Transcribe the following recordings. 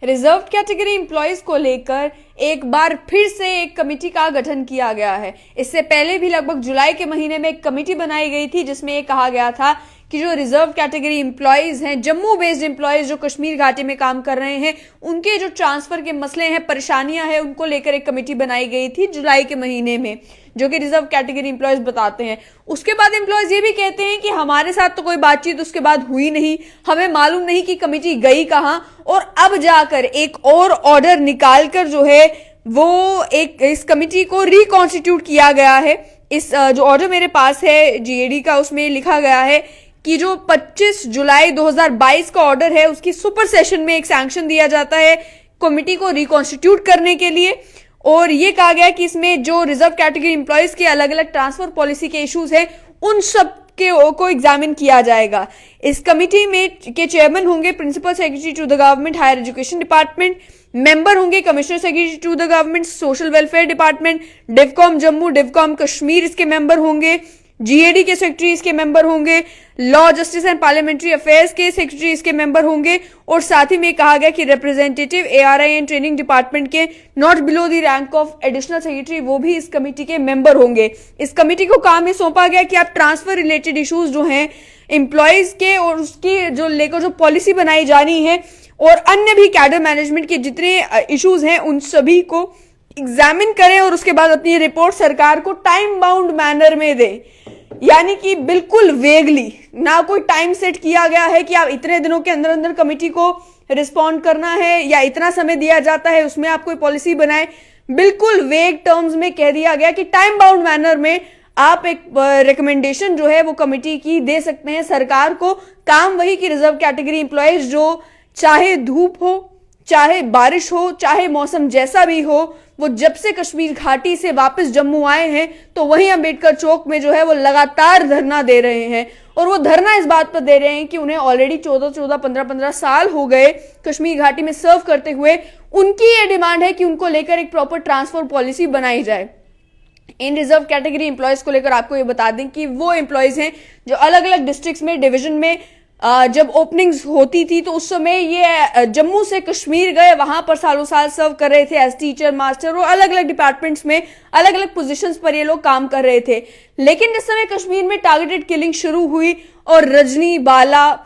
Reserve category employees को लेकर एक बार फिर से एक कमेटी का गठन किया गया है। इससे पहले भी लगभग जुलाई के महीने में एक कमेटी बनाई गई थी जिसमें ये कहा गया था कि जो रिजर्व कैटेगरी एम्प्लॉयज हैं, जम्मू बेस्ड एम्प्लॉयज जो कश्मीर घाटी में काम कर रहे हैं, उनके जो ट्रांसफर के मसले हैं, परेशानियां हैं, उनको लेकर एक कमेटी बनाई गई थी जुलाई के महीने में, जो कि रिजर्व कैटेगरी एम्प्लॉयज बताते हैं। उसके बाद एम्प्लॉयज ये भी कहते हैं कि हमारे साथ तो कोई बातचीत उसके बाद हुई नहीं, हमें मालूम नहीं कि कमेटी गई कहां, और अब जाकर एक और ऑर्डर निकालकर जो है वो इस कमेटी को रिकॉन्स्टिट्यूट किया गया है। इस जो ऑर्डर मेरे पास है जीएडी का, उसमें लिखा गया है कि जो 25 जुलाई 2022 का ऑर्डर है उसकी सुपर सेशन में एक सैंक्शन दिया जाता है कमेटी को रिकॉन्स्टिट्यूट करने के लिए। और ये कहा गया कि इसमें जो रिजर्व कैटेगरी एम्प्लॉयज के अलग अलग ट्रांसफर पॉलिसी के इश्यूज हैं उन सब को एग्जामिन किया जाएगा। इस कमेटी में के चेयरमैन होंगे principal secretary to the government higher education department, member होंगे commissioner secretary to the government social welfare department, divcom Jammu, divcom Kashmir इसके मेंबर होंगे, जीएडी के सेक्रेटरी इसके मेंबर होंगे, law justice and parliamentary affairs के सेक्रेटरी इसके मेंबर होंगे, और साथ ही में कहा गया कि representative ARI and training department के not below the rank of additional secretary वो भी इस कमेटी के मेंबर होंगे। इस कमेटी को काम में सौंपा गया कि आप ट्रांसफर रिलेटेड इश्यूज जो हैं एम्प्लॉयज के और उसकी जो लेकर जो पॉलिसी बनाई जानी है और अन्य भी कैडर मैनेजमेंट के जितने इश्यूज हैं उन सभी को एग्जामिन करें और उसके बाद अपनी रिपोर्ट सरकार को टाइम बाउंड मैनर में दे। यानी कि बिल्कुल वेगली, ना कोई टाइम सेट किया गया है कि आप इतने दिनों के अंदर अंदर कमेटी को रिस्पॉन्ड करना है या इतना समय दिया जाता है उसमें आप कोई पॉलिसी बनाए। बिल्कुल वेग टर्म्स में कह दिया गया कि टाइम बाउंड मैनर में आप एक रिकमेंडेशन जो है वो कमेटी की दे सकते हैं सरकार को। काम वही कि रिजर्व कैटेगरी एम्प्लॉयज जो चाहे धूप हो, चाहे बारिश हो, चाहे मौसम जैसा भी हो, वो जब से कश्मीर घाटी से वापस जम्मू आए हैं तो वहीं अंबेडकर चौक में जो है वो लगातार धरना दे रहे हैं। और वो धरना इस बात पर दे रहे हैं कि उन्हें ऑलरेडी 14-14, 15-15 साल हो गए कश्मीर घाटी में सर्व करते हुए। उनकी ये डिमांड है कि उनको लेकर एक प्रॉपर ट्रांसफर पॉलिसी बनाई जाए। इन रिजर्व कैटेगरी एम्प्लॉयज को लेकर आपको ये बता दें कि वो एम्प्लॉयज हैं जो अलग अलग डिस्ट्रिक्ट्स में, डिवीजन में जब ओपनिंग्स होती थी तो उस समय ये जम्मू से कश्मीर गए, वहां पर सालों साल सर्व कर रहे थे एज टीचर, मास्टर और अलग अलग डिपार्टमेंट्स में अलग अलग पोजीशंस पर ये लोग काम कर रहे थे। लेकिन जिस समय कश्मीर में टारगेटेड किलिंग शुरू हुई और रजनी बाला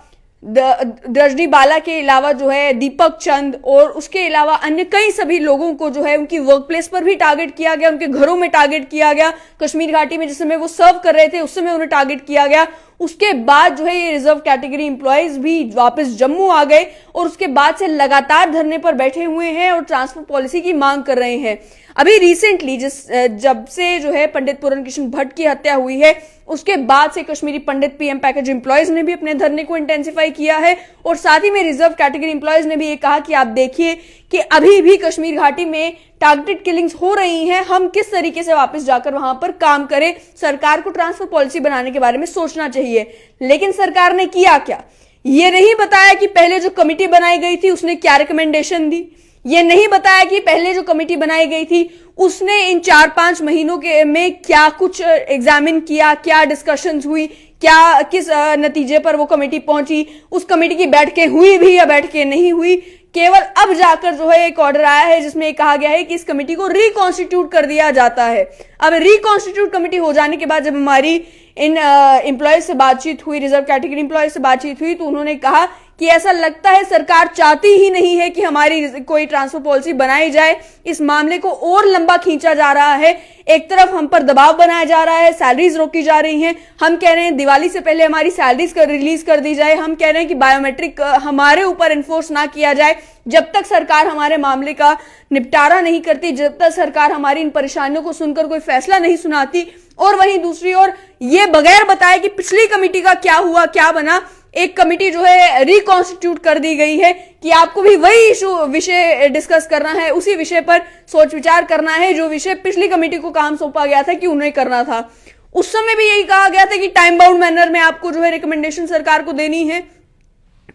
के अलावा जो है दीपक चंद और उसके अलावा अन्य कई सभी लोगों को जो है उनकी वर्क प्लेस पर भी टारगेट किया गया, उनके घरों में टारगेट किया गया। कश्मीर घाटी में जिस समय वो सर्व कर रहे थे उस समय उन्हें टारगेट किया गया। उसके बाद जो है ये रिजर्व कैटेगरी एम्प्लॉयज भी वापस जम्मू आ गए और उसके बाद से लगातार धरने पर बैठे हुए हैं और ट्रांसफर पॉलिसी की मांग कर रहे हैं। अभी रिसेंटली जब से जो है पंडित पूरन कृष्ण भट्ट की हत्या हुई है उसके बाद से कश्मीरी पंडित पीएम पैकेज एम्प्लॉयज ने भी अपने धरने को इंटेंसिफाई किया है। और साथ ही में रिजर्व कैटेगरी एम्प्लॉयज ने भी ये कहा कि आप देखिए कि अभी भी कश्मीर घाटी में टारगेटेड किलिंग्स हो रही हैं, हम किस तरीके से वापस जाकर वहां पर काम करें। सरकार को ट्रांसफर पॉलिसी बनाने के बारे में सोचना चाहिए। लेकिन सरकार ने किया क्या, ये नहीं बताया कि पहले जो कमेटी बनाई गई थी उसने क्या रिकमेंडेशन दी, ये नहीं बताया कि पहले जो कमेटी बनाई गई थी उसने इन 4-5 महीनों के में क्या कुछ एग्जामिन किया, क्या डिस्कशंस हुई, क्या किस नतीजे पर वो कमेटी पहुंची, उस कमेटी की बैठकें हुई भी या बैठकें नहीं हुई। केवल अब जाकर जो है एक ऑर्डर आया है जिसमें कहा गया है कि इस कमेटी को रिकॉन्स्टिट्यूट कर दिया जाता है। अब रिकॉन्स्टिट्यूट कमेटी हो जाने के बाद जब हमारी इन एम्प्लॉयज से बातचीत हुई, रिजर्व कैटेगरी एम्प्लॉयज से बातचीत हुई, तो उन्होंने कहा कि ऐसा लगता है सरकार चाहती ही नहीं है कि हमारी कोई ट्रांसफर पॉलिसी बनाई जाए। इस मामले को और लंबा खींचा जा रहा है। एक तरफ हम पर दबाव बनाया जा रहा है, सैलरीज रोकी जा रही हैं। हम कह रहे हैं दिवाली से पहले हमारी सैलरीज रिलीज कर दी जाए। हम कह रहे हैं कि बायोमेट्रिक हमारे ऊपर इन्फोर्स ना किया जाए जब तक सरकार हमारे मामले का निपटारा नहीं करती, जब तक सरकार हमारी इन परेशानियों को सुनकर कोई फैसला नहीं सुनाती। और वहीं दूसरी ओर ये बगैर बताए कि पिछली कमेटी का क्या हुआ, क्या बना, एक कमेटी जो है रिकॉन्स्टिट्यूट कर दी गई है कि आपको भी वही विषय डिस्कस करना है, उसी विषय पर सोच विचार करना है जो विषय पिछली कमेटी को काम सौंपा गया था कि उन्हें करना था। उस समय भी यही कहा गया था कि टाइम बाउंड मैनर में आपको जो है रिकमेंडेशन सरकार को देनी है।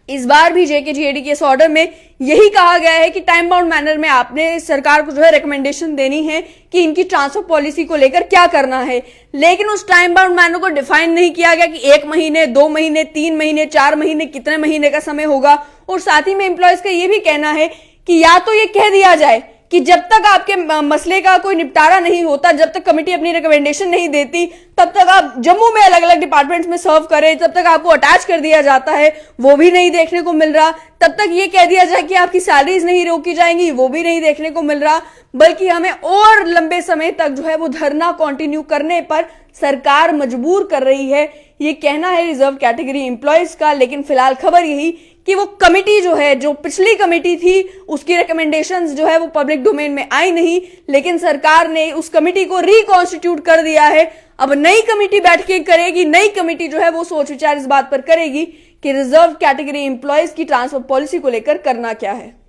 इस बार भी जेकेजीएडी के इस ऑर्डर में यही कहा गया है कि टाइम बाउंड मैनर में आपने सरकार को जो है रिकमेंडेशन देनी है कि इनकी ट्रांसफर पॉलिसी को लेकर क्या करना है। लेकिन उस टाइम बाउंड मैनर को डिफाइन नहीं किया गया कि 1 महीने, 2 महीने, 3 महीने, 4 महीने, कितने महीने का समय होगा। और साथ ही में एम्प्लॉयज का ये भी कहना है कि या तो ये कह दिया जाए कि जब तक आपके मसले का कोई निपटारा नहीं होता, जब तक कमेटी अपनी रिकमेंडेशन नहीं देती, तब तक आप जम्मू में अलग अलग डिपार्टमेंट्स में सर्व करें, तब तक आपको अटैच कर दिया जाता है, वो भी नहीं देखने को मिल रहा। तब तक ये कह दिया जाए कि आपकी सैलरीज नहीं रोकी जाएंगी, वो भी नहीं देखने को मिल रहा। बल्कि हमें और लंबे समय तक जो है वो धरना कंटिन्यू करने पर सरकार मजबूर कर रही है, ये कहना है रिजर्व कैटेगरी एम्प्लॉयज का। लेकिन फिलहाल खबर यही कि वो कमेटी जो है, जो पिछली कमेटी थी, उसकी रिकमेंडेशंस जो है वो पब्लिक डोमेन में आई नहीं, लेकिन सरकार ने उस कमेटी को रिकॉन्स्टिट्यूट कर दिया है। अब नई कमेटी बैठ के करेगी, नई कमेटी जो है वो सोच विचार इस बात पर करेगी कि रिजर्व कैटेगरी एम्प्लॉयज की ट्रांसफर पॉलिसी को लेकर करना क्या है।